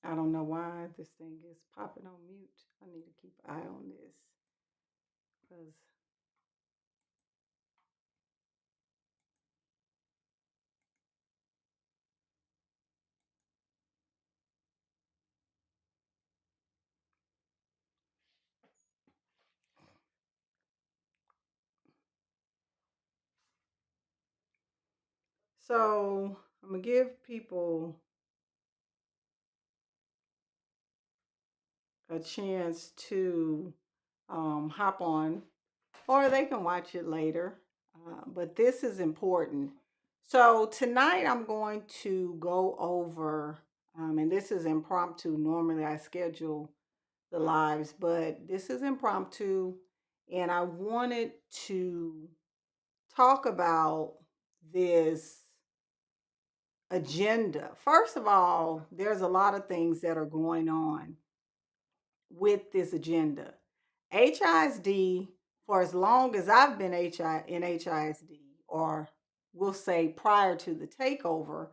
I don't know why this thing is popping on mute. I need to keep an eye on this because so I'm gonna give people a chance to hop on, or they can watch it later. But this is important. So tonight I'm going to go over, and this is impromptu. Normally I schedule the lives, but this is impromptu, and I wanted to talk about this agenda. First of all, there's a lot of things that are going on with this agenda. HISD, for as long as I've been in HISD, or we'll say prior to the takeover,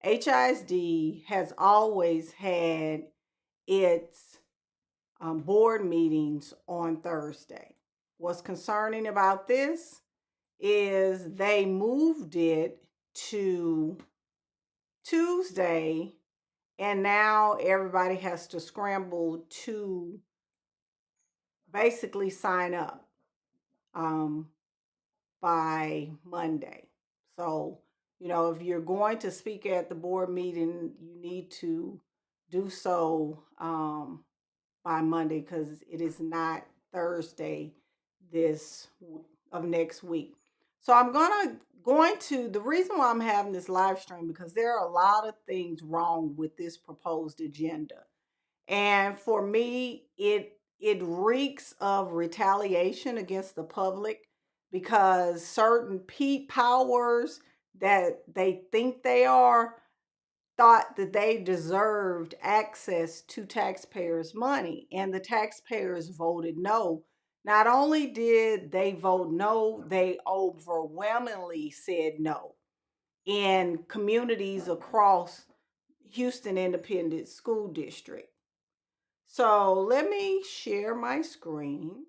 HISD has always had its board meetings on Thursday. What's concerning about this is they moved it to Tuesday, and now everybody has to scramble to basically sign up um, by Monday. So, if you're going to speak at the board meeting, you need to do so by Monday because it is not Thursday this of next week. So I'm going to the reason why I'm having this live stream because there are a lot of things wrong with this proposed agenda. And for me, it reeks of retaliation against the public because certain powers that they think they are thought that they deserved access to taxpayers' money, and the taxpayers voted no. Not only did they vote no, they overwhelmingly said no in communities across Houston Independent School District. So let me share my screen.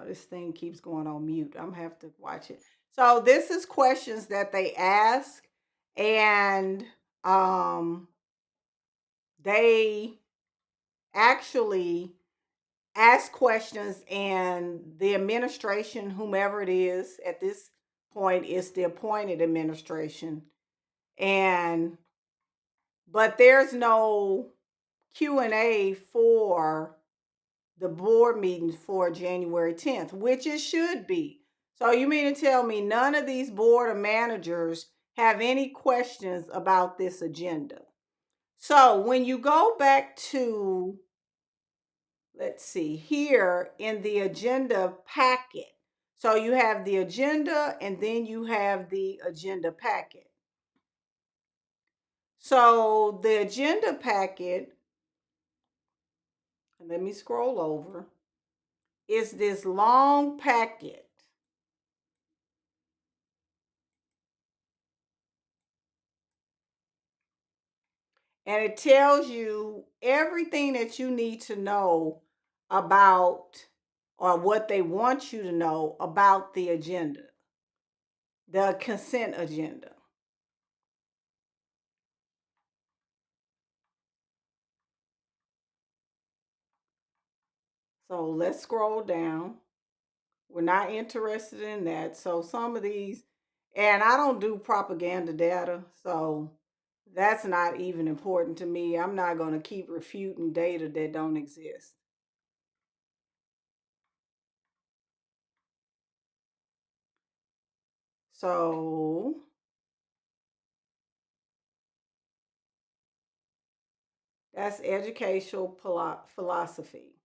this thing keeps going on mute. I'm gonna have to watch it. So this is questions that they ask, and um, they actually ask questions, and the administration, whomever it is at this point, is the appointed administration, and but there's no Q&A for the board meetings for January 10th, which it should be. So you mean to tell me none of these board of managers have any questions about this agenda? So when you go back to, let's see, here in the agenda packet, so you have the agenda and then you have the agenda packet. So the agenda packet, and let me scroll over, is this long packet. And it tells you everything that you need to know about, or what they want you to know about the agenda, the consent agenda. So let's scroll down. We're not interested in that. So some of these, and I don't do propaganda data, so that's not even important to me. I'm not going to keep refuting data that don't exist. So that's educational philosophy.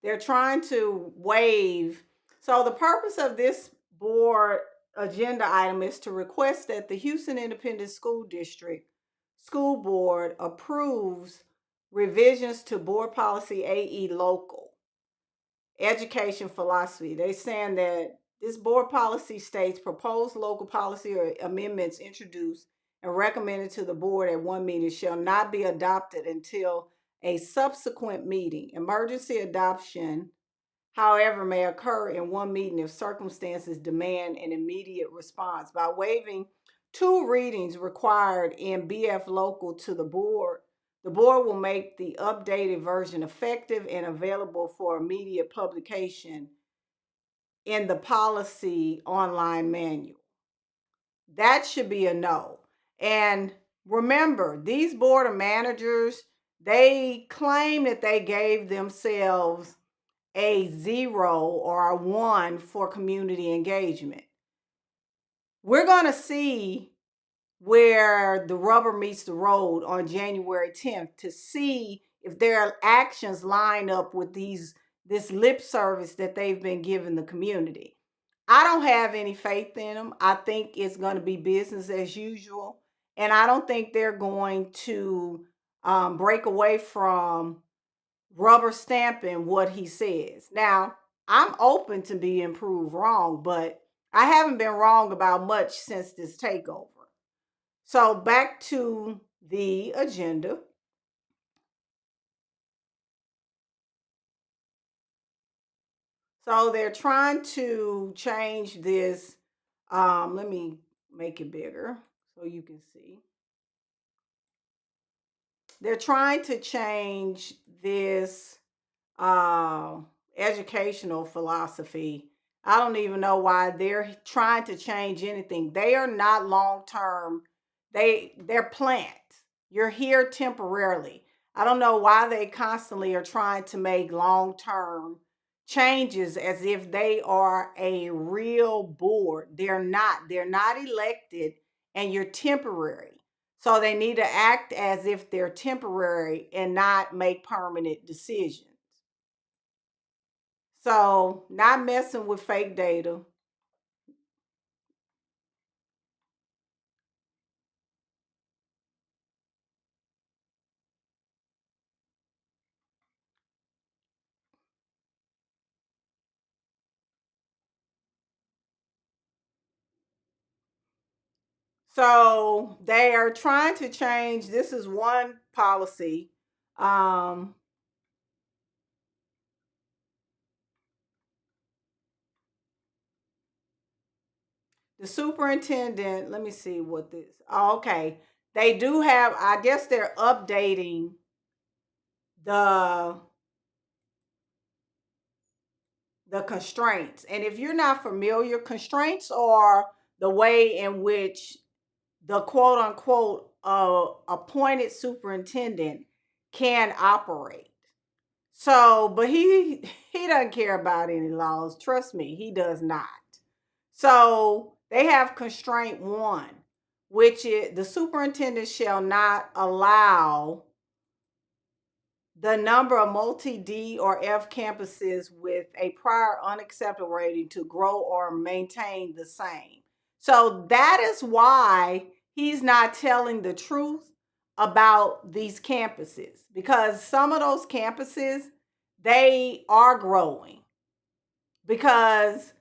They're trying to waive. So the purpose of this board agenda item is to request that the Houston Independent School District School Board approves revisions to board policy AE local education philosophy. They saying that this board policy states proposed local policy or amendments introduced and recommended to the board at one meeting shall not be adopted until a subsequent meeting. Emergency adoption, however, may occur in one meeting if circumstances demand an immediate response. By waiving two readings required in BF local to the board will make the updated version effective and available for immediate publication in the policy online manual. That should be a no. And remember, these board of managers, they claim that they gave themselves a 0 or a 1 for community engagement. We're going to see where the rubber meets the road on January 10th to see if their actions line up with this lip service that they've been giving the community. I don't have any faith in them. I think it's going to be business as usual. And I don't think they're going to break away from rubber stamping what he says. Now, I'm open to being proved wrong, but I haven't been wrong about much since this takeover. So back to the agenda. So they're trying to change this. Let me make it bigger so you can see. They're trying to change this uh, educational philosophy. I don't even know why they're trying to change anything. They are not long term. They're plants. You're here temporarily. I don't know why they constantly are trying to make long term changes as if they are a real board. They're not. They're not elected, and you're temporary. So they need to act as if they're temporary and not make permanent decisions. So, not messing with fake data. So, they are trying to change. This is one policy. Um, The superintendent, let me see what this. Oh, okay. They do have, I guess they're updating the the constraints. And if you're not familiar, constraints are the way in which the quote unquote appointed superintendent can operate. So, but he doesn't care about any laws. Trust me, he does not. So they have constraint one, which is the superintendent shall not allow the number of multi D or F campuses with a prior unacceptable rating to grow or maintain the same. So that is why he's not telling the truth about these campuses, because some of those campuses, they are growing, because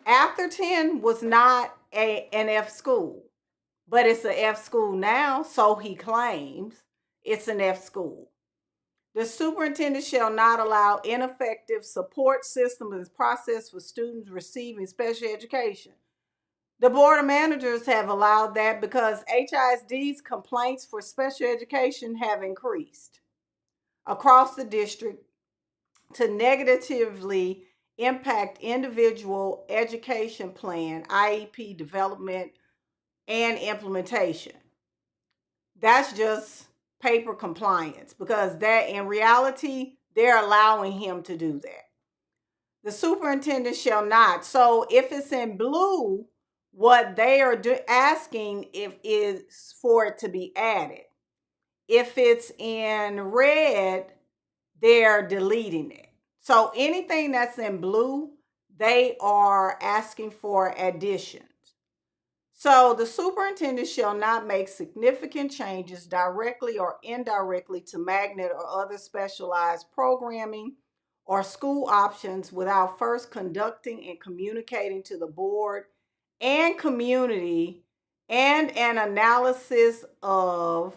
Atherton was not an F school, but it's an F school now, so he claims it's an F school. The superintendent shall not allow ineffective support systems and process for students receiving special education. The board of managers have allowed that because HISD's complaints for special education have increased across the district to negatively impact individual education plan, IEP development, and implementation. That's just paper compliance, because that in reality, they're allowing him to do that. The superintendent shall not. So if it's in blue, what they are asking if is for it to be added. If it's in red, they're deleting it. So anything that's in blue, they are asking for additions. So the superintendent shall not make significant changes directly or indirectly to magnet or other specialized programming or school options without first conducting and communicating to the board and community and an analysis of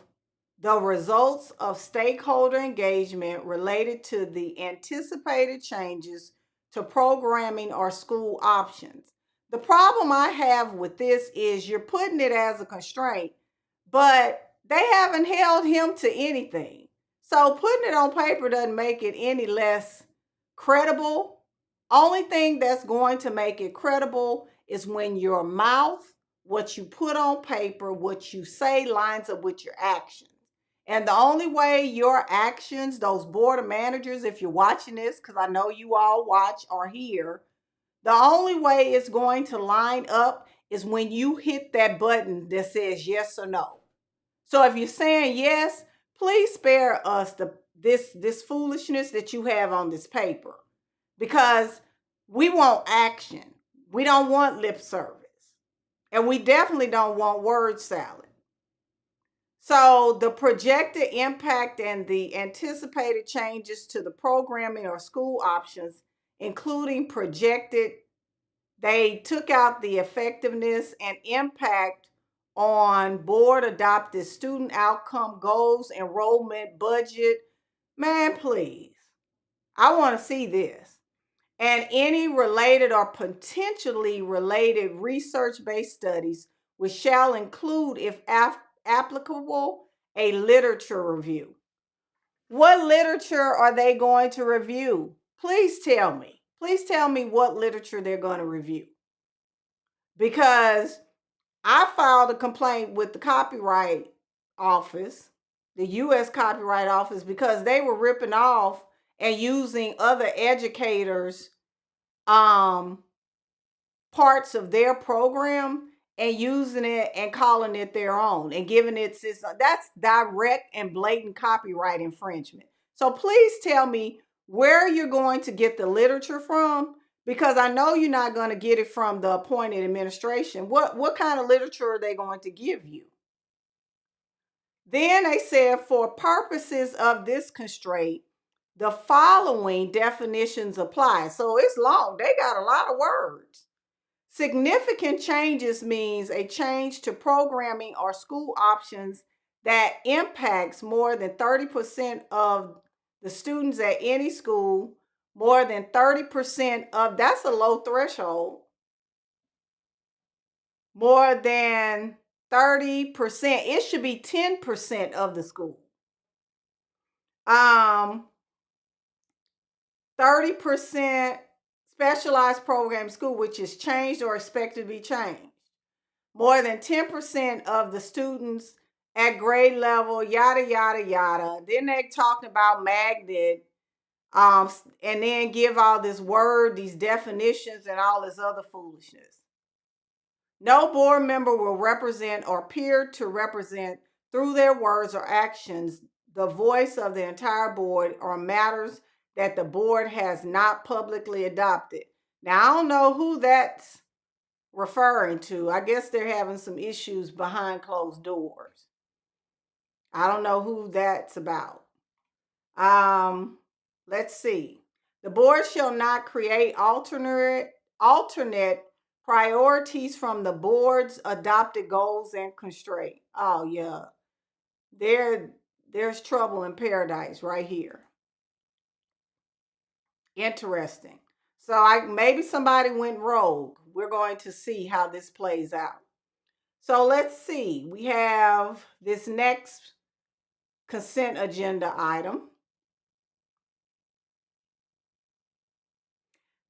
the results of stakeholder engagement related to the anticipated changes to programming or school options. The problem I have with this is you're putting it as a constraint, but they haven't held him to anything. So putting it on paper doesn't make it any less credible. Only thing that's going to make it credible is when your mouth, what you put on paper, what you say lines up with your actions. And the only way your actions, those board of managers, if you're watching this, because I know you all watch or hear, the only way it's going to line up is when you hit that button that says yes or no. So if you're saying yes, please spare us this foolishness that you have on this paper, because we want action. We don't want lip service. And we definitely don't want word salad. So the projected impact and the anticipated changes to the programming or school options, including projected, they took out the effectiveness and impact on board adopted student outcome goals, enrollment, budget. Man, please. I want to see this. And any related or potentially related research-based studies, which shall include, if applicable, a literature review. What literature are they going to review? Please tell me. Please tell me what literature they're going to review. Because I filed a complaint with the Copyright Office, the U.S. Copyright Office, because they were ripping off and using other educators' parts of their program and using it and calling it their own and giving it system. That's direct and blatant copyright infringement. So please tell me where you're going to get the literature from, because I know you're not going to get it from the appointed administration. What kind of literature are they going to give you? Then they said, for purposes of this constraint, the following definitions apply. So it's long. They got a lot of words. Significant changes means a change to programming or school options that impacts more than 30% of the students at any school, more than 30% of, that's a low threshold. more than 30%. It should be 10% of the school. 30% specialized program school, which is changed or expected to be changed. More than 10% of the students at grade level, yada, yada, yada. Then they talking about magnet, and then give all this word, these definitions, and all this other foolishness. No board member will represent or appear to represent through their words or actions the voice of the entire board or matters that the board has not publicly adopted. Now, I don't know who that's referring to. I guess they're having some issues behind closed doors. I don't know who that's about. Let's see. The board shall not create alternate priorities from the board's adopted goals and constraint. Oh yeah. There's trouble in paradise right here. Interesting. So maybe somebody went rogue. We're going to see how this plays out. So let's see. We have this next consent agenda item.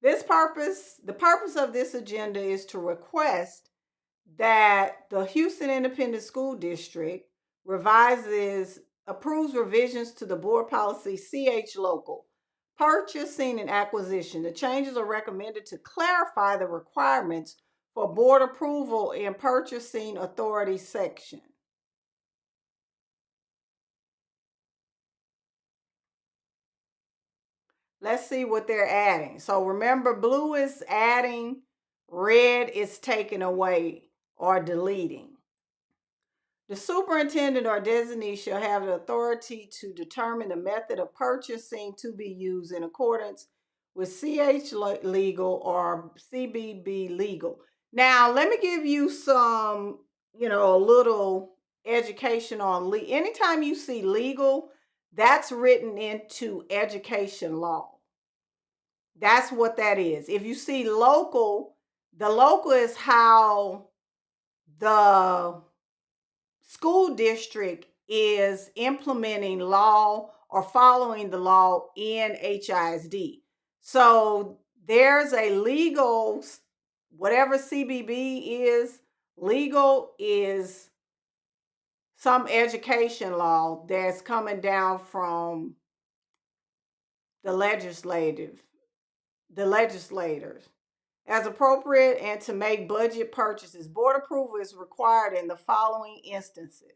The purpose of this agenda is to request that the Houston Independent School District approves revisions to the board policy CH Local, purchasing and acquisition. The changes are recommended to clarify the requirements for board approval in purchasing authority section. Let's see what they're adding. So remember, blue is adding, red is taking away or deleting. The superintendent or designee shall have the authority to determine the method of purchasing to be used in accordance with CH legal or CBB legal. Now, let me give you some, a little education on anytime you see legal, that's written into education law. That's what that is. If you see local, the local is how the school district is implementing law or following the law in HISD. So there's a legal, whatever CBB is, legal is some education law that's coming down from the legislators as appropriate and to make budget purchases. Board approval is required in the following instances.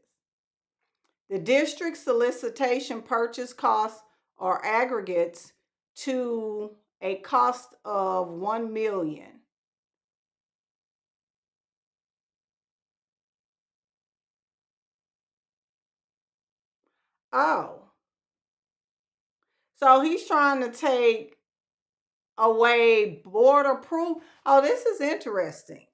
The district solicitation purchase costs or aggregates to a cost of $1 million. Oh. So he's trying to take away board approval. Oh, this is interesting.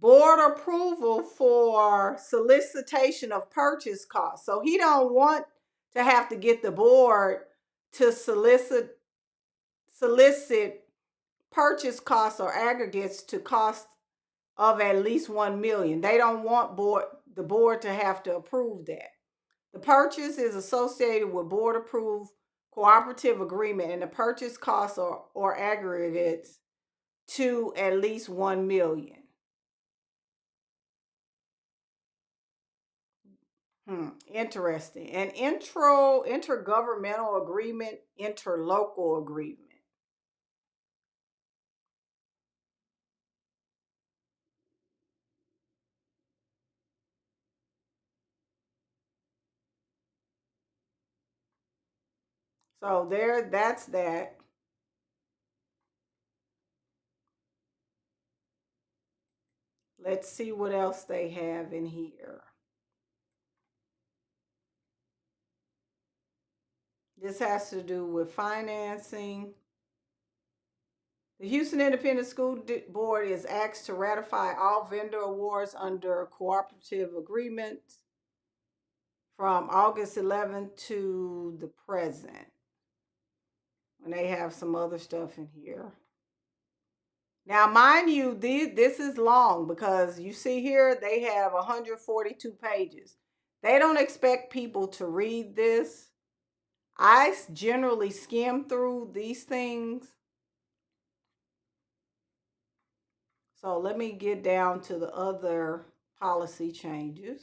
Board approval for solicitation of purchase costs. So he don't want to have to get the board to solicit purchase costs or aggregates to cost of at least $1 million. They don't want the board to have to approve that. The purchase is associated with board approved cooperative agreement, and the purchase costs or aggregates to at least $1 million. Interesting. An intergovernmental agreement, interlocal agreement. So that's that. Let's see what else they have in here. This has to do with financing. The Houston Independent School Board is asked to ratify all vendor awards under cooperative agreements from August 11th to the present. And they have some other stuff in here. Now, mind you, this is long because you see here they have 142 pages. They don't expect people to read this. I generally skim through these things. So let me get down to the other policy changes.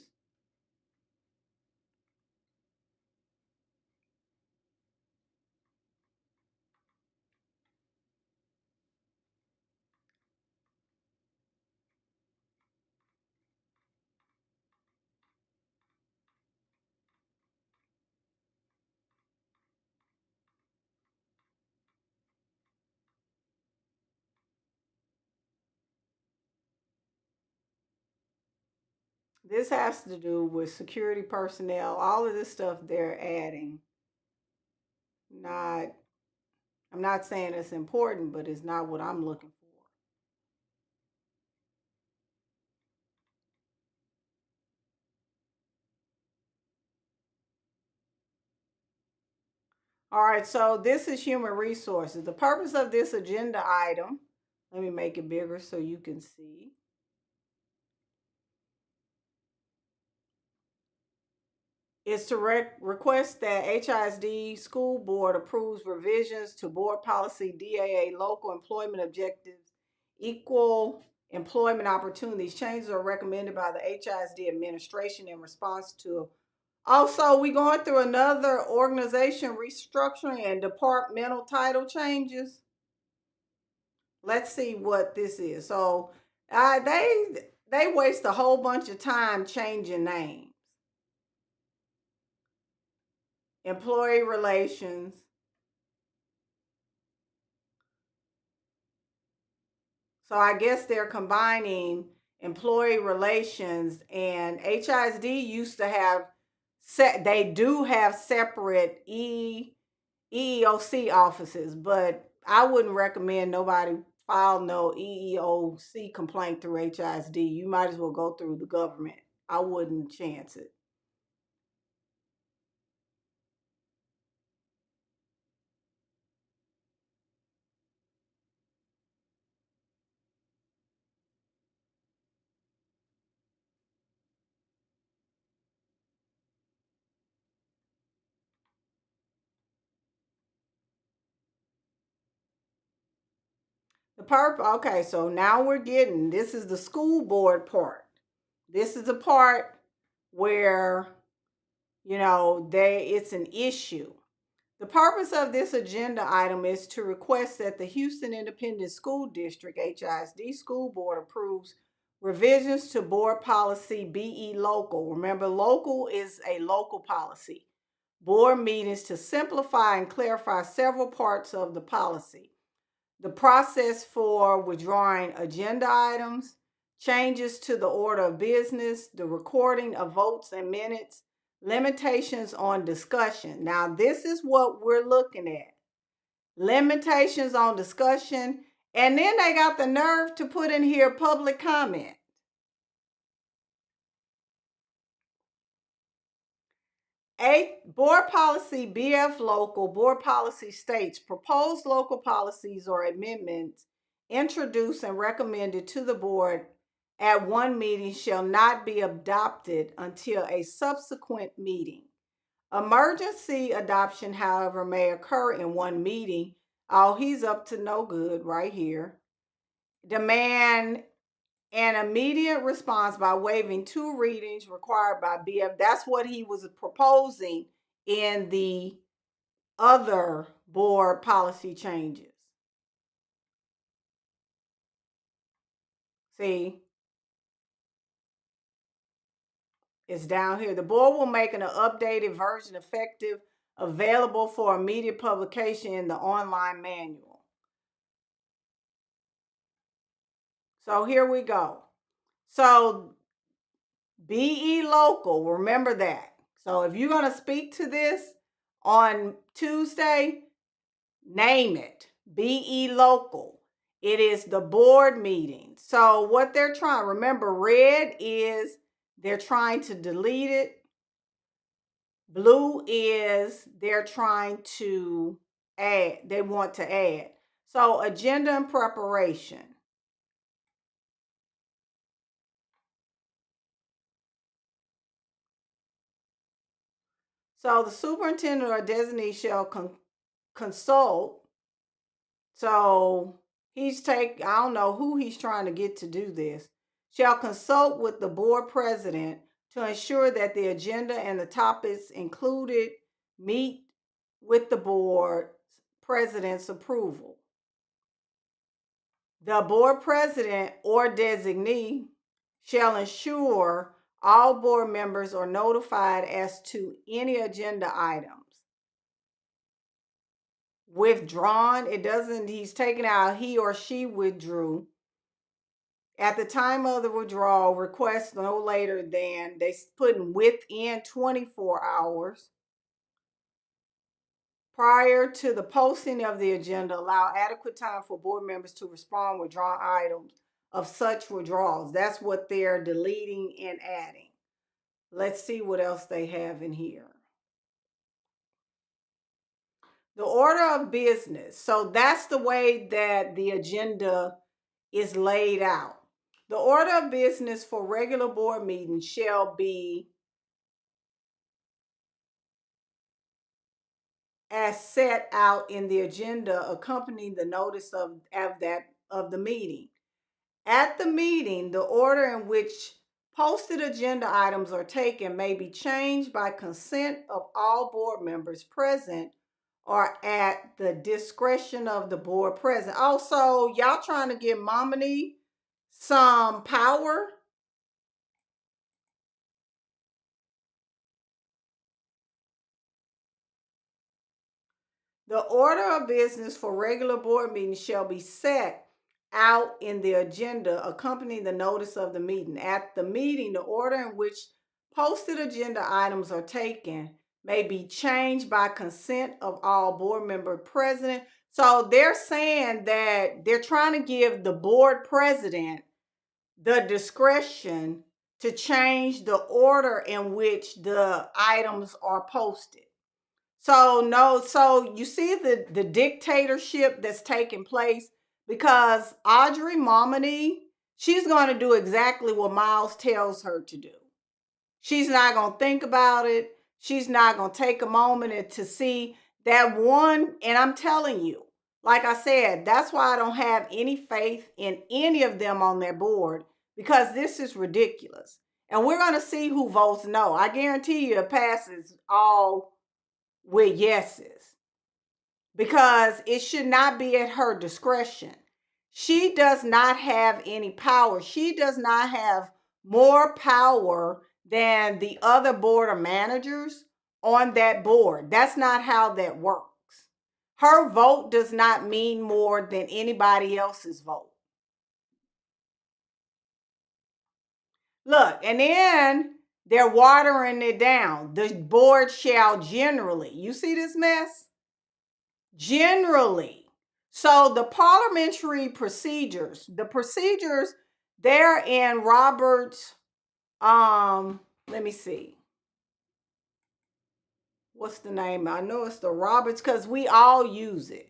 This has to do with security personnel, all of this stuff they're adding. Not, I'm not saying it's important, but it's not what I'm looking for. All right, so this is human resources. The purpose of this agenda item, let me make it bigger so you can see, is to request that HISD school board approves revisions to board policy DAA local employment objectives, equal employment opportunities. Changes are recommended by the HISD administration in response to. Also, we going through another organization restructuring and departmental title changes. Let's see what this is. So, they waste a whole bunch of time changing names. Employee relations. So I guess they're combining employee relations and HISD used to have they do have separate EEOC offices, but I wouldn't recommend nobody file no EEOC complaint through HISD. You might as well go through the government. I wouldn't chance it. Okay, so now we're getting, this is the school board part. This is the part where, it's an issue. The purpose of this agenda item is to request that the Houston Independent School District, HISD School Board, approves revisions to board policy BE local. Remember, local is a local policy. Board meetings to simplify and clarify several parts of the policy. The process for withdrawing agenda items, changes to the order of business, the recording of votes and minutes, limitations on discussion. Now, this is what we're looking at. Limitations on discussion. And then they got the nerve to put in here public comment. Board policy BF local, board policy states proposed local policies or amendments introduced and recommended to the board at one meeting shall not be adopted until a subsequent meeting. Emergency adoption, however, may occur in one meeting. Oh, he's up to no good right here. Demand an immediate response by waiving 2 readings required by BF. That's what he was proposing in the other board policy changes. See, it's down here. The board will make an updated version effective, available for immediate publication in the online manual. So here we go. So BE local, remember that. So if you're going to speak to this on Tuesday, name it. BE local. It is the board meeting. So what they're trying, remember, red is they're trying to delete it. Blue is they're trying to add, they want to add. So agenda and preparation. So the superintendent or designee shall consult. So I don't know who he's trying to get to do this, shall consult with the board president to ensure that the agenda and the topics included meet with the board president's approval. The board president or designee shall ensure all board members are notified as to any agenda items withdrawn. He's taken out he or she withdrew. At the time of the withdrawal, request no later than, they putting within 24 hours prior to the posting of the agenda, allow adequate time for board members to respond with drawn items of such withdrawals. That's what they're deleting and adding. Let's see what else they have in here. The order of business. So that's the way that the agenda is laid out. The order of business for regular board meetings shall be as set out in the agenda accompanying the notice of the meeting. At the meeting, the order in which posted agenda items are taken may be changed by consent of all board members present or at the discretion of the board president. Also, y'all trying to give Momini some power? The order of business for regular board meetings shall be set out in the agenda accompanying the notice of the meeting. At the meeting, the order in which posted agenda items are taken may be changed by consent of all board member present. So they're saying that they're trying to give the board president the discretion to change the order in which the items are posted. So you see the dictatorship that's taking place because Audrey Momini, she's going to do exactly what Miles tells her to do. She's not going to think about it. She's not going to take a moment to see that one. And I'm telling you, like I said, that's why I don't have any faith in any of them on their board, because this is ridiculous. And we're going to see who votes no. I guarantee you it passes all with yeses, because it should not be at her discretion. She does not have any power. She does not have more power than the other board of managers on that board. That's not how that works. Her vote does not mean more than anybody else's vote. Look, and then they're watering it down. The board shall generally, you see this mess? Generally. So the parliamentary procedures, they're in Robert's, let me see. What's the name? I know it's the Roberts because we all use it.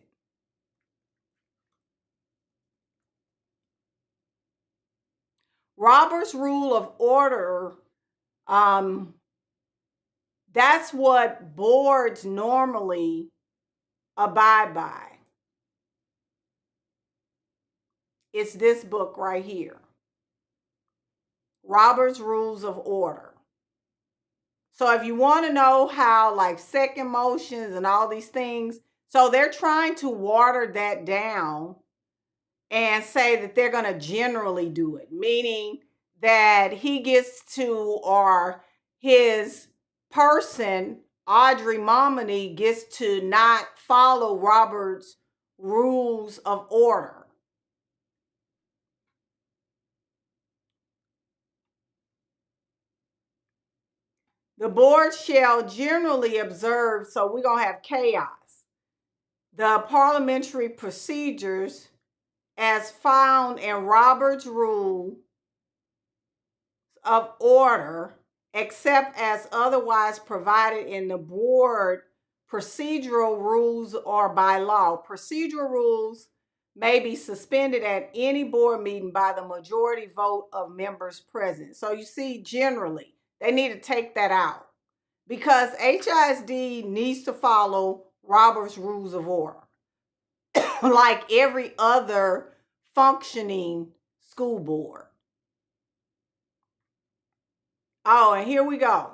Robert's Rule of Order, that's what boards normally abide by. It's this book right here. Robert's Rules of Order. So if you want to know how, like, second motions and all these things, so they're trying to water that down and say that they're going to generally do it, meaning that he gets to, or his person, Audrey Momini, gets to not follow Robert's Rules of Order. The board shall generally observe, so we're going to have chaos, the parliamentary procedures as found in Robert's Rule of Order, except as otherwise provided in the board procedural rules or by law. Procedural rules may be suspended at any board meeting by the majority vote of members present. So you see, generally, they need to take that out. because HISD needs to follow Robert's Rules of Order, like every other functioning school board. Oh, and here we go.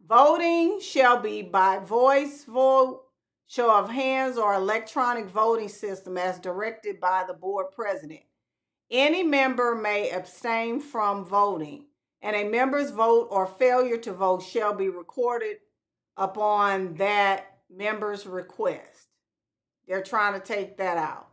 Voting shall be by voice vote, show of hands, or electronic voting system as directed by the board president. Any member may abstain from voting, and a member's vote or failure to vote shall be recorded upon that member's request. They're trying to take that out.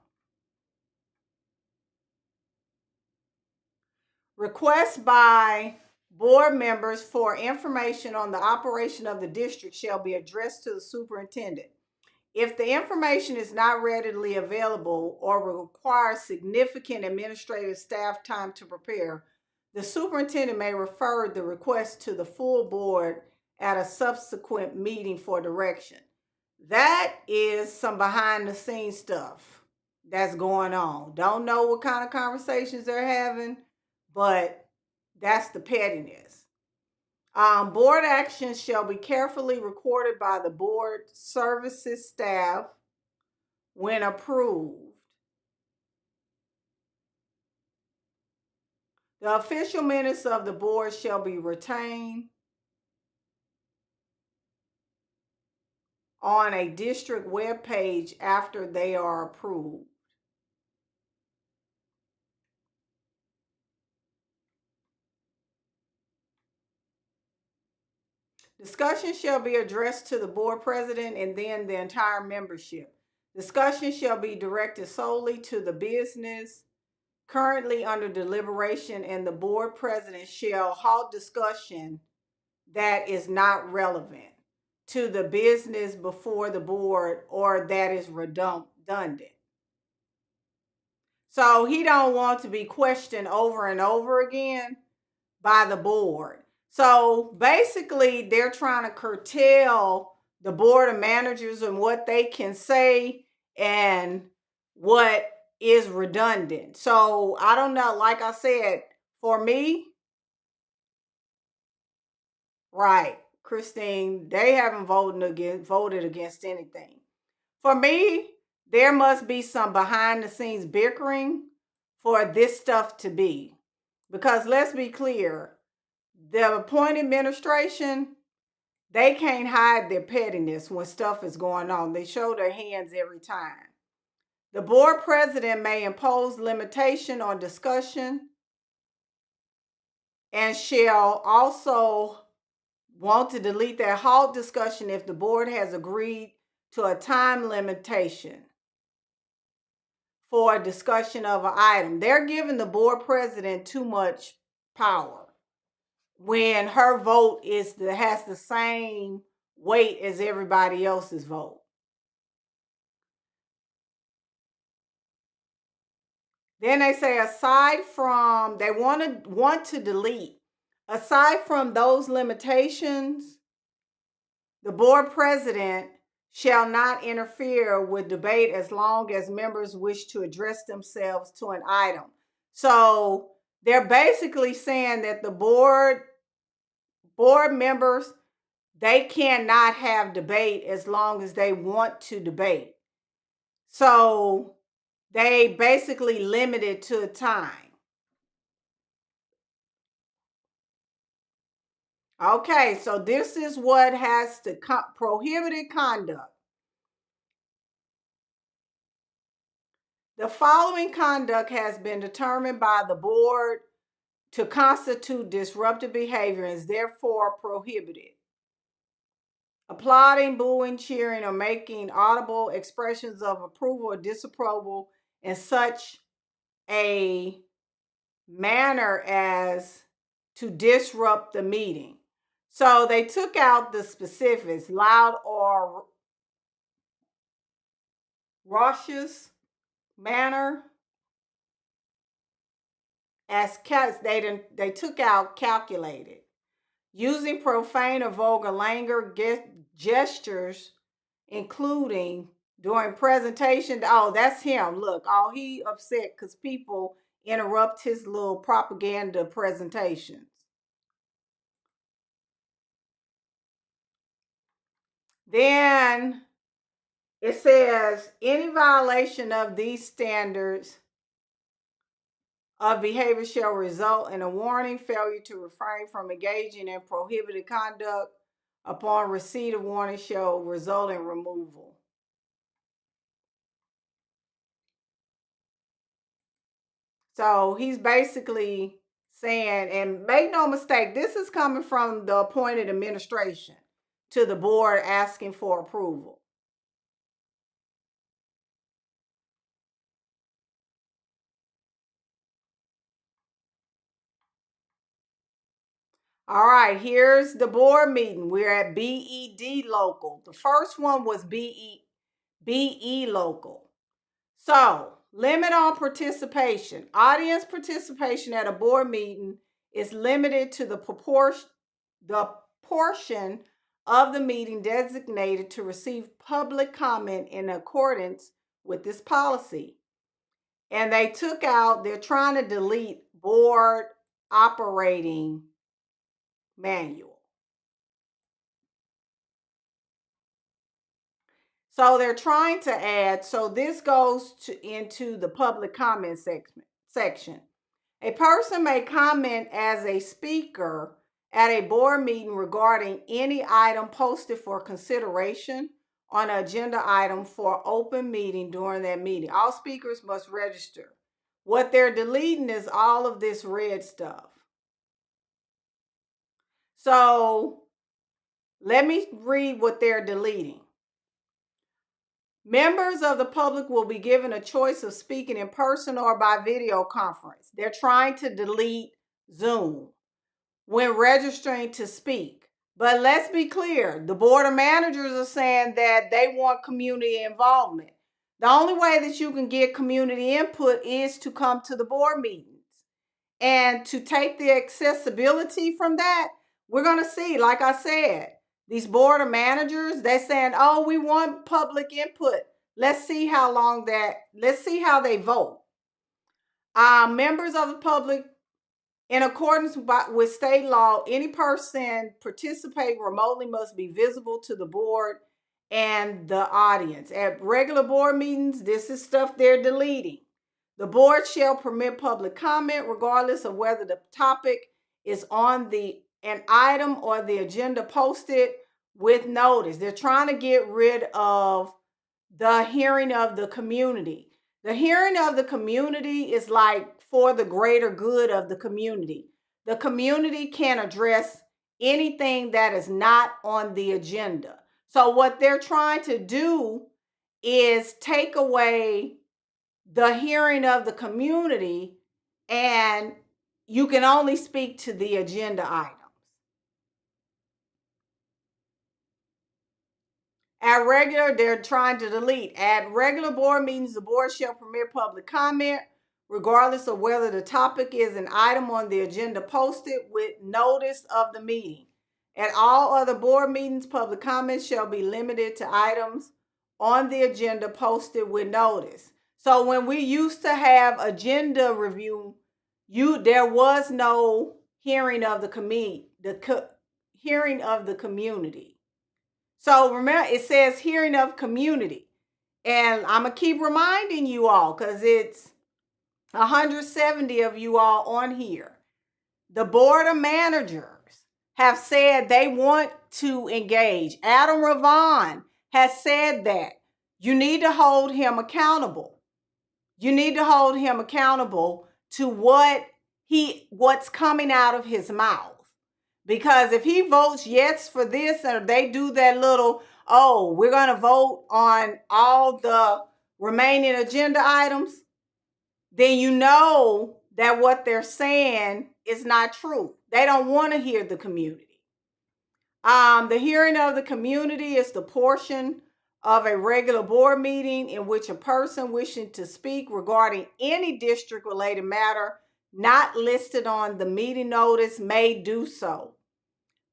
Requests by board members for information on the operation of the district shall be addressed to the superintendent. If the information is not readily available or requires significant administrative staff time to prepare, the superintendent may refer the request to the full board at a subsequent meeting for direction. That is some behind the scenes stuff that's going on. Don't know what kind of conversations they're having, but that's the pettiness. Board actions shall be carefully recorded by the board services staff when approved. The official minutes of the board shall be retained on a district web page after they are approved. Discussion shall be addressed to the board president and then the entire membership. Discussion shall be directed solely to the business currently under deliberation, and the board president shall halt discussion that is not relevant to the business before the board or that is redundant. So he don't want to be questioned over and over again by the board. So basically, they're trying to curtail the board of managers and what they can say and what is redundant. So I don't know. Like I said, for me, right, Christine, they haven't voted against anything. For me, there must be some behind the scenes bickering for this stuff to be. Because let's be clear, the appointed administration, they can't hide their pettiness when stuff is going on. They show their hands every time. The board president may impose limitation on discussion and shall also want to delete that halt discussion if the board has agreed to a time limitation for a discussion of an item. They're giving the board president too much power when her vote has the same weight as everybody else's vote. Then they say aside from they want to delete, aside from those limitations, the board president shall not interfere with debate as long as members wish to address themselves to an item. So they're basically saying that the board members, they cannot have debate as long as they want to debate. So they basically limit it to a time. Okay, so this is what has to prohibited conduct. The following conduct has been determined by the board to constitute disruptive behavior and is therefore prohibited. Applauding, booing, cheering, or making audible expressions of approval or disapproval in such a manner as to disrupt the meeting. So they took out the specifics, loud or raucous manner, as they took out calculated, using profane or vulgar language, gestures, including during presentation. Oh, that's him. Look, oh, he upset because people interrupt his little propaganda presentations. Then it says any violation of these standards of behavior shall result in a warning. Failure to refrain from engaging in prohibited conduct upon receipt of warning shall result in removal. So he's basically saying, and make no mistake, this is coming from the appointed administration to the board asking for approval. All right, here's the board meeting. We're at BED local. The first one was BE local. So, limit on participation. Audience participation at a board meeting is limited to the portion of the meeting designated to receive public comment in accordance with this policy. And they're trying to delete board operating manual. So they're trying to add, so this goes into the public comment section. A person may comment as a speaker at a board meeting regarding any item posted for consideration on an agenda item for open meeting during that meeting. All speakers must register. What they're deleting is all of this red stuff. So let me read what they're deleting. Members of the public will be given a choice of speaking in person or by video conference. They're trying to delete Zoom when registering to speak. But let's be clear, the board of managers are saying that they want community involvement. The only way that you can get community input is to come to the board meetings. And to take the accessibility from that, we're going to see, like I said, these board of managers, they're saying, oh, we want public input. Let's see how they vote. Members of the public, in accordance with state law, any person participating remotely must be visible to the board and the audience. At regular board meetings, this is stuff they're deleting. The board shall permit public comment regardless of whether the topic is on an item or the agenda posted with notice. They're trying to get rid of the hearing of the community. The hearing of the community is like for the greater good of the community. The community can address anything that is not on the agenda. So what they're trying to do is take away the hearing of the community, and you can only speak to the agenda items. They're trying to delete. At regular board meetings, the board shall permit public comment, regardless of whether the topic is an item on the agenda posted with notice of the meeting. At all other board meetings, public comments shall be limited to items on the agenda posted with notice. So when we used to have agenda review, there was no hearing of the hearing of the community. So remember, it says hearing of community. And I'm going to keep reminding you all because it's 170 of you all on here. The board of managers have said they want to engage. Adam Ravon has said that you need to hold him accountable. You need to hold him accountable to what's coming out of his mouth. Because if he votes yes for this, or they do that little, oh, we're going to vote on all the remaining agenda items, then you know that what they're saying is not true. They don't want to hear the community. The hearing of the community is the portion of a regular board meeting in which a person wishing to speak regarding any district-related matter not listed on the meeting notice may do so.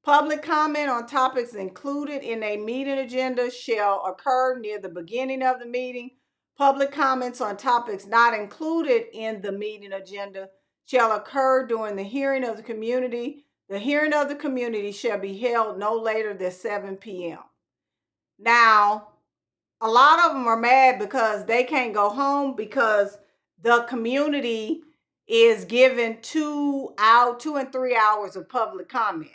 Public comment on topics included in a meeting agenda shall occur near the beginning of the meeting. Public comments on topics not included in the meeting agenda shall occur during the hearing of the community. The hearing of the community shall be held no later than 7 p.m. Now, a lot of them are mad because they can't go home because the community is given 2 and 3 hours of public comment.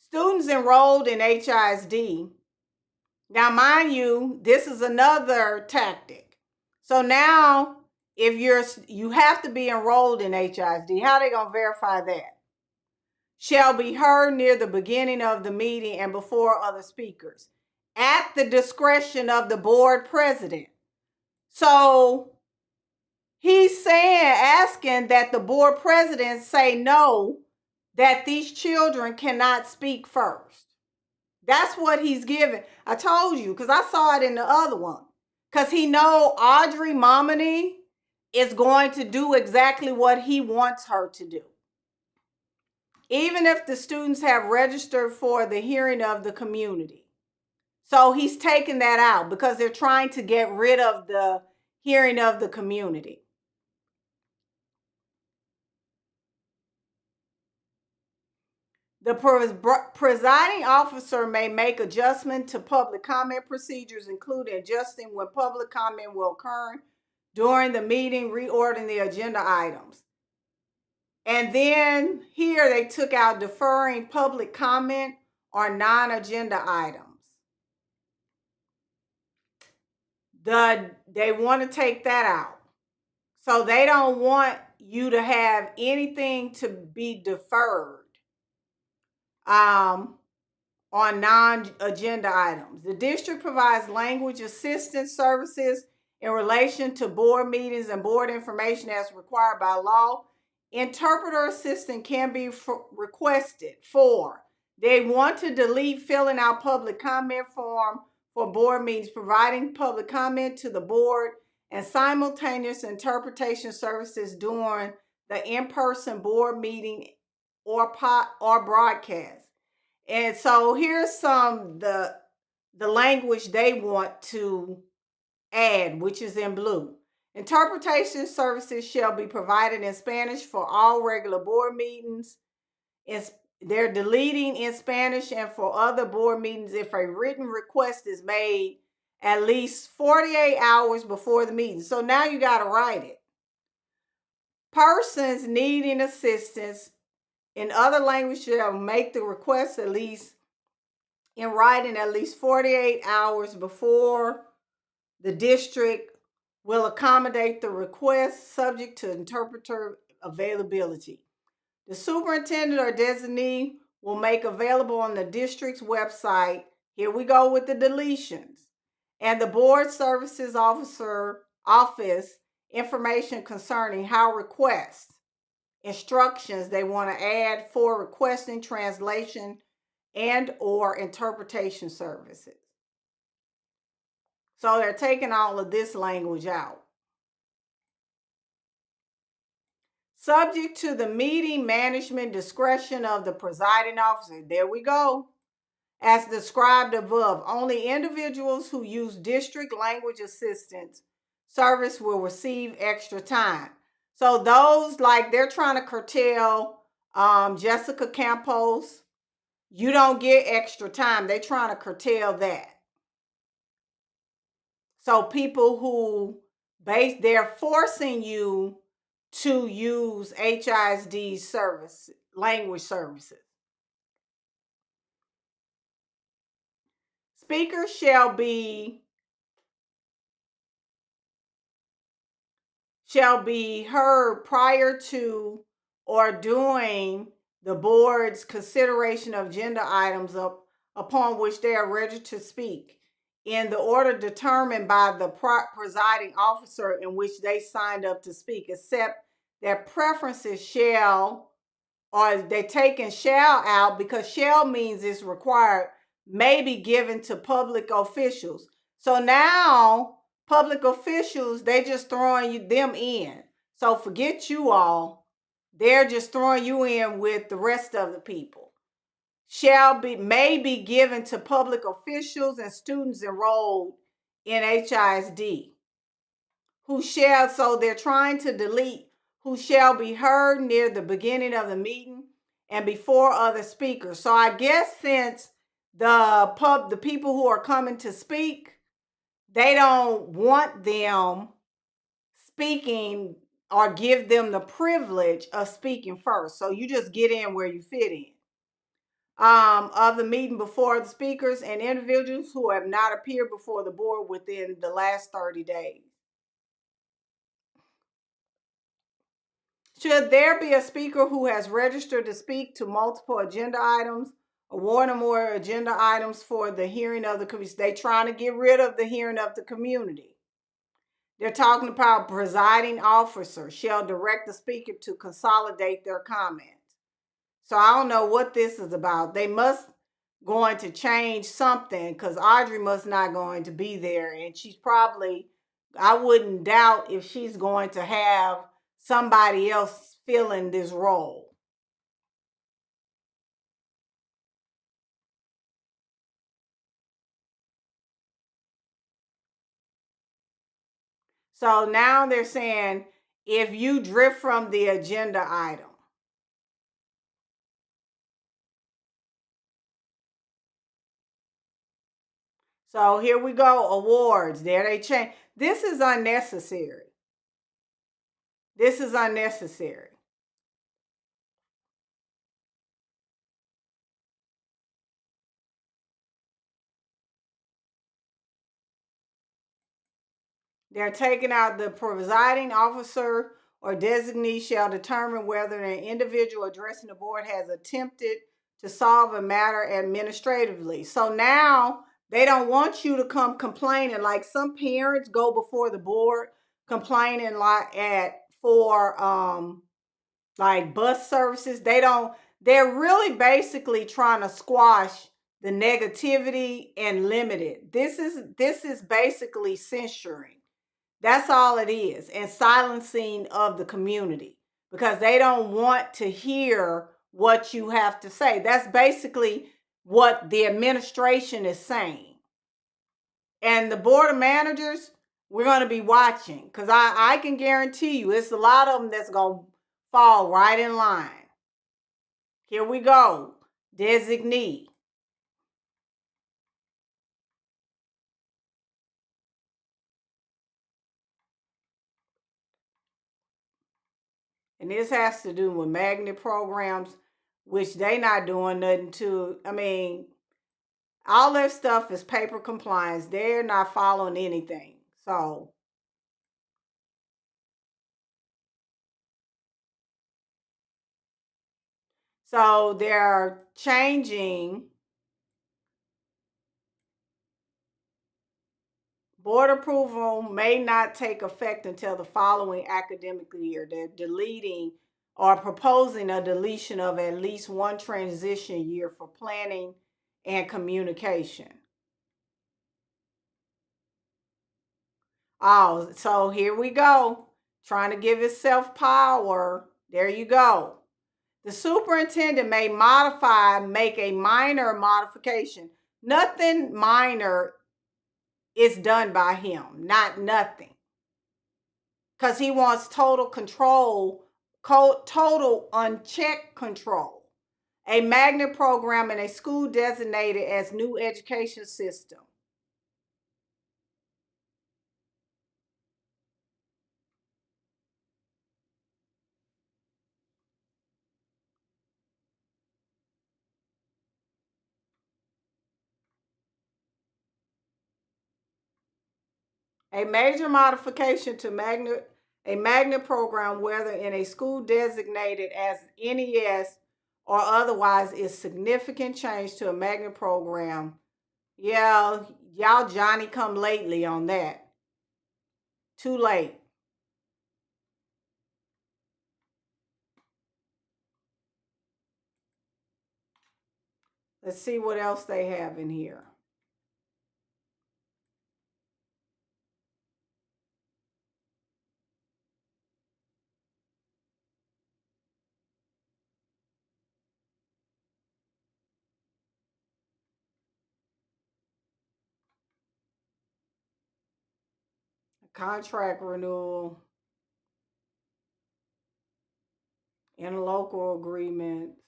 Students enrolled in HISD. Now, mind you, this is another tactic. So now, if you have to be enrolled in HISD, how are they gonna verify that? Shall be heard near the beginning of the meeting and before other speakers, at the discretion of the board president. So he's asking that the board president say no, that these children cannot speak first. That's what he's giving. I told you, because I saw it in the other one. Because he know Audrey Momini is going to do exactly what he wants her to do. Even if the students have registered for the hearing of the community. So he's taking that out because they're trying to get rid of the hearing of the community. The presiding officer may make adjustment to public comment procedures, including adjusting when public comment will occur during the meeting, reordering the agenda items. And then here they took out deferring public comment or non-agenda items. They want to take that out. So they don't want you to have anything to be deferred on non-agenda items. The district provides language assistance services in relation to board meetings and board information as required by law. Interpreter assistance can be requested for. They want to delete filling out public comment form for board meetings, providing public comment to the board, and simultaneous interpretation services during the in-person board meeting or broadcast. And so here's the language they want to add, which is in blue. Interpretation services shall be provided in Spanish for all regular board meetings. They're deleting in Spanish and for other board meetings if a written request is made at least 48 hours before the meeting. So now you got to write it. Persons needing assistance in other languages shall make the request at least in writing at least 48 hours before. The district will accommodate the request subject to interpreter availability. The superintendent or designee will make available on the district's website, here we go with the deletions, and the board services office information concerning how requests, instructions they want to add for requesting translation and or interpretation services. So they're taking all of this language out. Subject to the meeting management discretion of the presiding officer. There we go. As described above, only individuals who use district language assistance service will receive extra time. So those, like, they're trying to curtail Jessica Campos. You don't get extra time. They're trying to curtail that. So people who they're forcing you to use HISD service, language services. Speakers shall be heard prior to or during the board's consideration of agenda items upon which they are registered to speak in the order determined by the presiding officer in which they signed up to speak, except their preferences shall, or they taken shall out because shall means it's required, may be given to public officials. So now public officials, they just throwing them in. So forget you all. They're just throwing you in with the rest of the people. May be given to public officials and students enrolled in HISD. Who shall, so they're trying to delete who shall be heard near the beginning of the meeting and before other speakers. So I guess since the people who are coming to speak, they don't want them speaking or give them the privilege of speaking first. So you just get in where you fit in. Of the meeting before the speakers and individuals who have not appeared before the board within the last 30 days. Should there be a speaker who has registered to speak to multiple agenda items or one or more agenda items for the hearing of the community? They trying to get rid of the hearing of the community. They're talking about presiding officer shall direct the speaker to consolidate their comments. So I don't know what this is about. They must going to change something because Audrey must not going to be there. And she's probably, I wouldn't doubt if she's going to have somebody else filling this role. So now they're saying if you drift from the agenda item. So here we go, awards. There they change. This is unnecessary. This is unnecessary. They're taking out the presiding officer or designee shall determine whether an individual addressing the board has attempted to solve a matter administratively. So now they don't want you to come complaining. Like some parents go before the board complaining like like bus services. They're really basically trying to squash the negativity and limit it. This is basically censoring. That's all it is, and silencing of the community because they don't want to hear what you have to say. That's basically what the administration is saying. And the board of managers, we're going to be watching because I can guarantee you it's a lot of them that's going to fall right in line. Here we go. Designee. And this has to do with magnet programs, which they not doing nothing to. I mean, all their stuff is paper compliance. They're not following anything. So they're changing. Board approval may not take effect until the following academic year. They're deleting or proposing a deletion of at least one transition year for planning and communication. Oh, so here we go. Trying to give itself power. There you go. The superintendent may make a minor modification. Nothing minor is done by him, not nothing. Because he wants total control, total unchecked control. A magnet program in a school designated as new education system. A major modification to a magnet program, whether in a school designated as NES or otherwise, is significant change to a magnet program. Yeah, y'all Johnny come lately on that. Too late. Let's see what else they have in here. Contract renewal, interlocal agreements.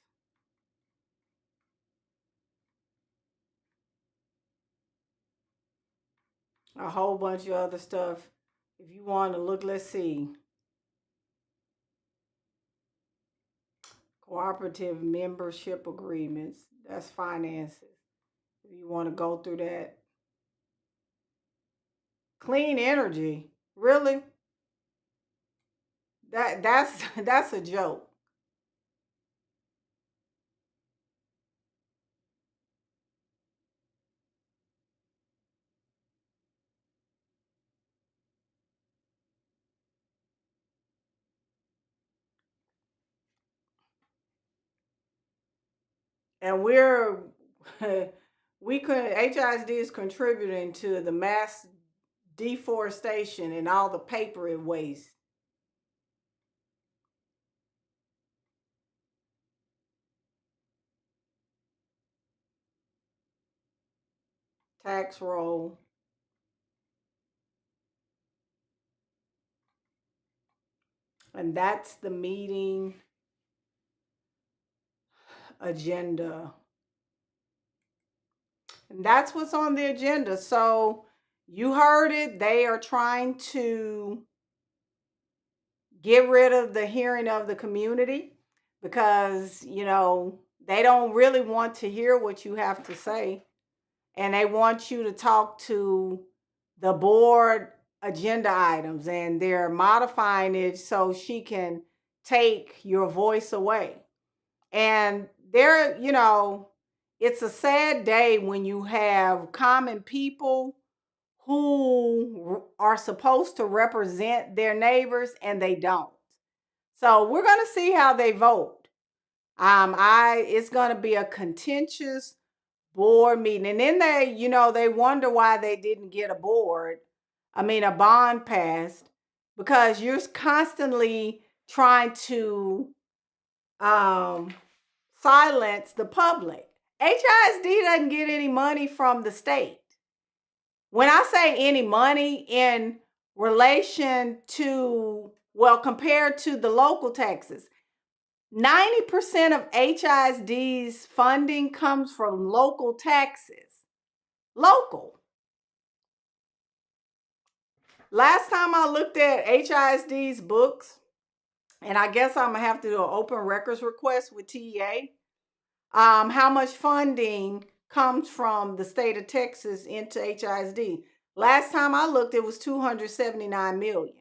a whole bunch of other stuff. If you want to look, let's see. Cooperative membership agreements. That's finances. If you want to go through that. Clean energy. Really? That's that's a joke. And we're we could HISD is contributing to the mass deforestation and all the paper it wastes. Tax roll. And that's the meeting agenda. And that's what's on the agenda. So you heard it. They are trying to get rid of the hearing of the community because, they don't really want to hear what you have to say. And they want you to talk to the board agenda items, and they're modifying it so she can take your voice away. And it's a sad day when you have common people who are supposed to represent their neighbors and they don't. So we're going to see how they vote. It's going to be a contentious board meeting. And then they wonder why they didn't get a bond passed, because you're constantly trying to um, silence the public. HISD doesn't get any money from the state. When I say any money in relation to, well, compared to the local taxes, 90% of HISD's funding comes from local taxes. Local. Last time I looked at HISD's books, and I guess I'm gonna have to do an open records request with TEA, how much funding comes from the state of Texas into HISD. Last time I looked, it was 279 million.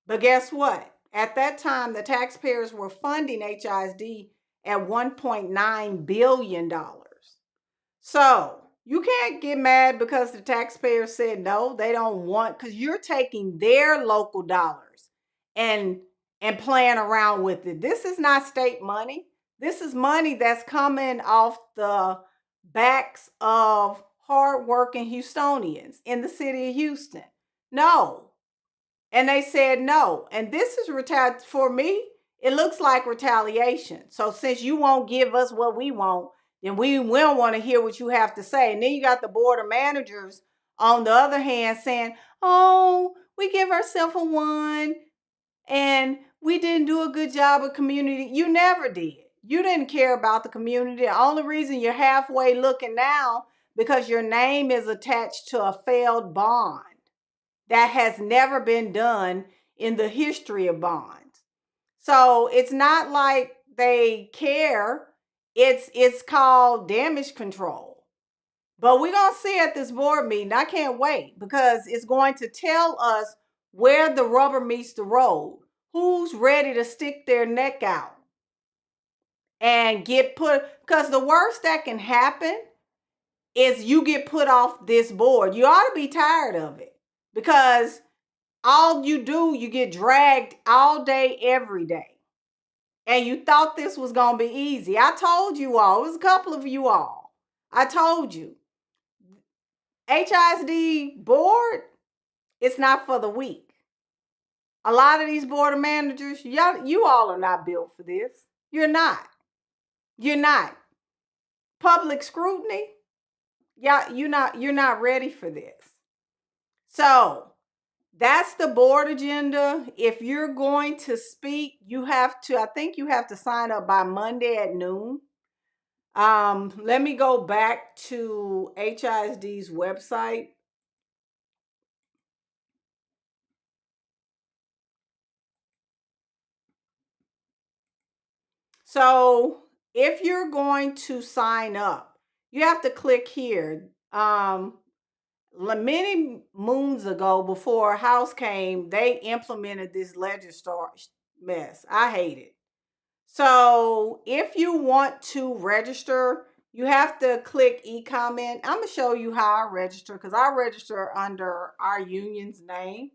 But guess what? At that time, the taxpayers were funding HISD at $1.9 billion. So you can't get mad because the taxpayers said no, they don't want, because you're taking their local dollars and playing around with it. This is not state money. This is money that's coming off the backs of hardworking Houstonians in the city of Houston. No. And they said no. And this is for me, it looks like retaliation. So since you won't give us what we want, then we will want to hear what you have to say. And then you got the board of managers on the other hand saying, oh, we give ourselves a 1 and we didn't do a good job of community. You never did. You didn't care about the community. The only reason you're halfway looking now because your name is attached to a failed bond. That has never been done in the history of bonds. So it's not like they care. It's called damage control. But we're going to see at this board meeting. I can't wait because it's going to tell us where the rubber meets the road. Who's ready to stick their neck out and get put, because the worst that can happen is you get put off this board. You ought to be tired of it because all you do, you get dragged all day, every day. And you thought this was going to be easy. I told you all, it was a couple of you all. I told you. HISD board, it's not for the weak. A lot of these board of managers, you all are not built for this. You're not. You're not. Public scrutiny, yeah, you're not ready for this. So that's the board agenda. If you're going to speak, I think you have to sign up by Monday at noon. Let me go back to HISD's website So if you're going to sign up, you have to click here. Many moons ago, before House came, they implemented this legislature mess. I hate it. So if you want to register, you have to click e-comment. I'm going to show you how I register because I register under our union's name.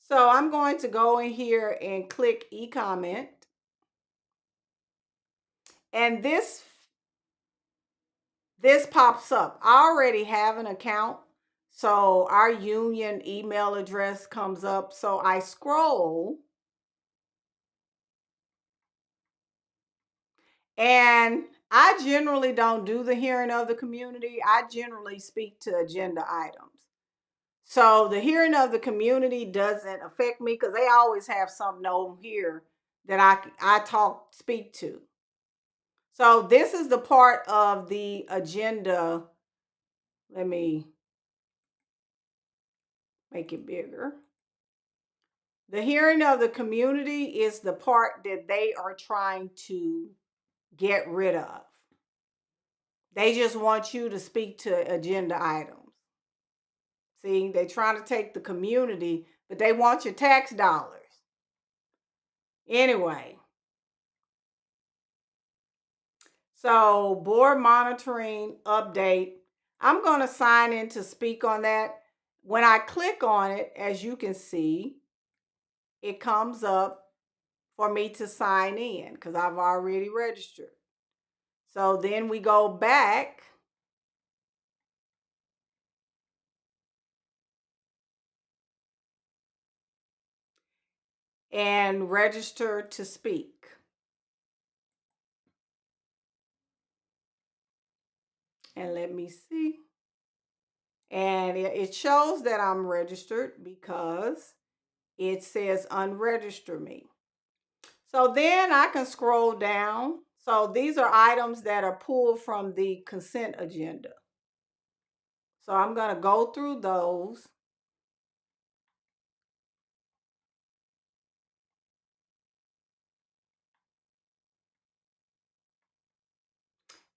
So I'm going to go in here and click e-comment. And this pops up. I already have an account. So our union email address comes up. So I scroll. And I generally don't do the hearing of the community. I generally speak to agenda items. So the hearing of the community doesn't affect me because they always have something over here that I speak to. So this is the part of the agenda. Let me make it bigger. The hearing of the community is the part that they are trying to get rid of. They just want you to speak to agenda items. See, they're trying to take the community, but they want your tax dollars. Anyway, so board monitoring update. I'm going to sign in to speak on that. When I click on it, as you can see, it comes up for me to sign in because I've already registered. So then we go back and register to speak. And let me see. And it shows that I'm registered because it says unregister me. So then I can scroll down. So these are items that are pulled from the consent agenda. So I'm going to go through those.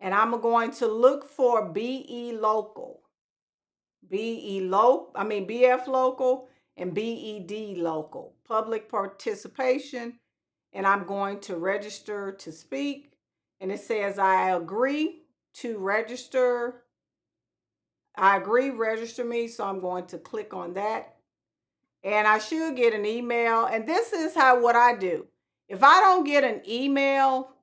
And I'm going to look for BF local and BED local, public participation. And I'm going to register to speak. And it says I agree to register. I agree, register me. So I'm going to click on that. And I should get an email. And this is what I do. If I don't get an email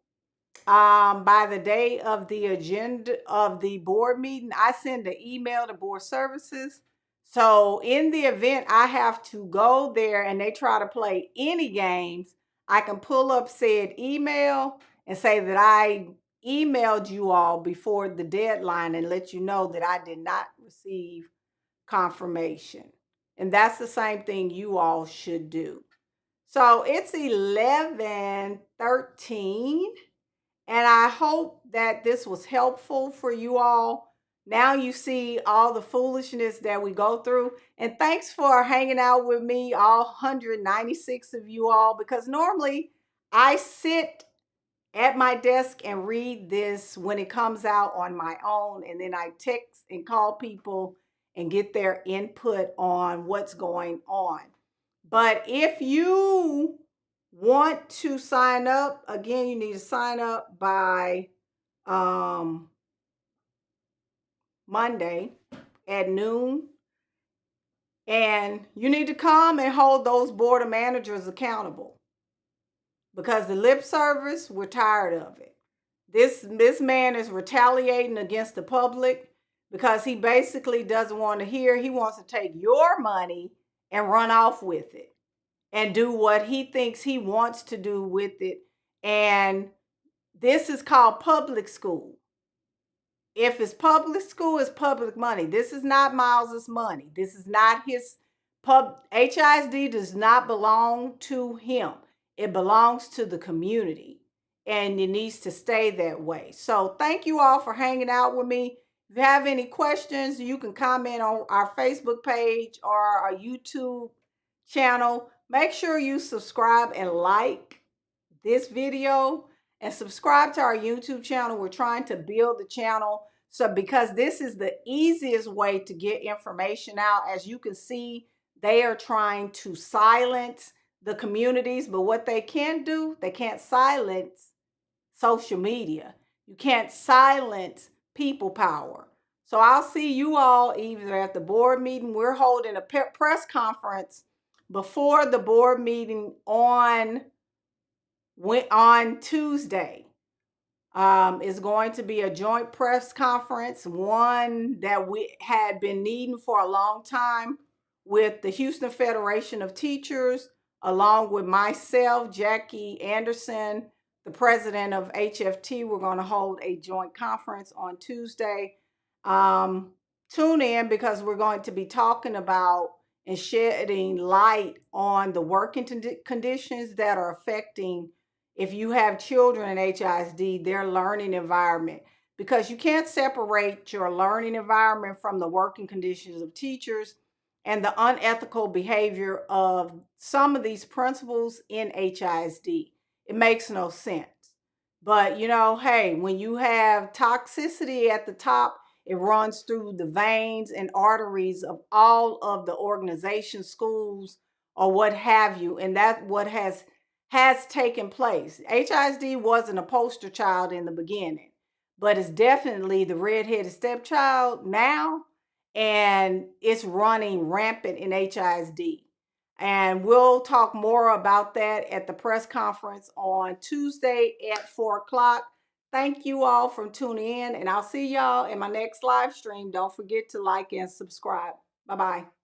by the day of the agenda of the board meeting, I send an email to board services. So in the event I have to go there and they try to play any games, I can pull up said email and say that I emailed you all before the deadline and let you know that I did not receive confirmation. And that's the same thing you all should do. So it's 11:13. And I hope that this was helpful for you all. Now you see all the foolishness that we go through. And thanks for hanging out with me, all 196 of you all, because normally I sit at my desk and read this when it comes out on my own. And then I text and call people and get their input on what's going on. But if you want to sign up, again, you need to sign up by Monday at noon. And you need to come and hold those board of managers accountable because the lip service, we're tired of it. This man is retaliating against the public because he basically doesn't want to hear. He wants to take your money and run off with it and do what he thinks he wants to do with it. And this is called public school. If it's public school, it's public money. This is not Miles's money. This is not his HISD does not belong to him. It belongs to the community. And it needs to stay that way. So thank you all for hanging out with me. If you have any questions, you can comment on our Facebook page or our YouTube channel. Make sure you subscribe and like this video. and subscribe to our YouTube channel. We're trying to build the channel. So because this is the easiest way to get information out. As you can see, they are trying to silence the communities, but what they can't do, they can't silence social media. You can't silence people power. So I'll see you all either at the board meeting. We're holding a press conference before the board meeting on Tuesday. Is going to be a joint press conference, one that we had been needing for a long time, with the Houston Federation of Teachers, along with myself, Jackie Anderson, the president of HFT. We're going to hold a joint conference on Tuesday. Tune in, because we're going to be talking about and shedding light on the working conditions that are affecting, if you have children in HISD, their learning environment, because you can't separate your learning environment from the working conditions of teachers and the unethical behavior of some of these principals in HISD. It makes no sense. But, hey, when you have toxicity at the top, it runs through the veins and arteries of all of the organization, schools, or what have you. And that's what has taken place. HISD wasn't a poster child in the beginning, but it's definitely the redheaded stepchild now, and it's running rampant in HISD. And we'll talk more about that at the press conference on Tuesday at 4 o'clock. Thank you all for tuning in, and I'll see y'all in my next live stream. Don't forget to like and subscribe. Bye-bye.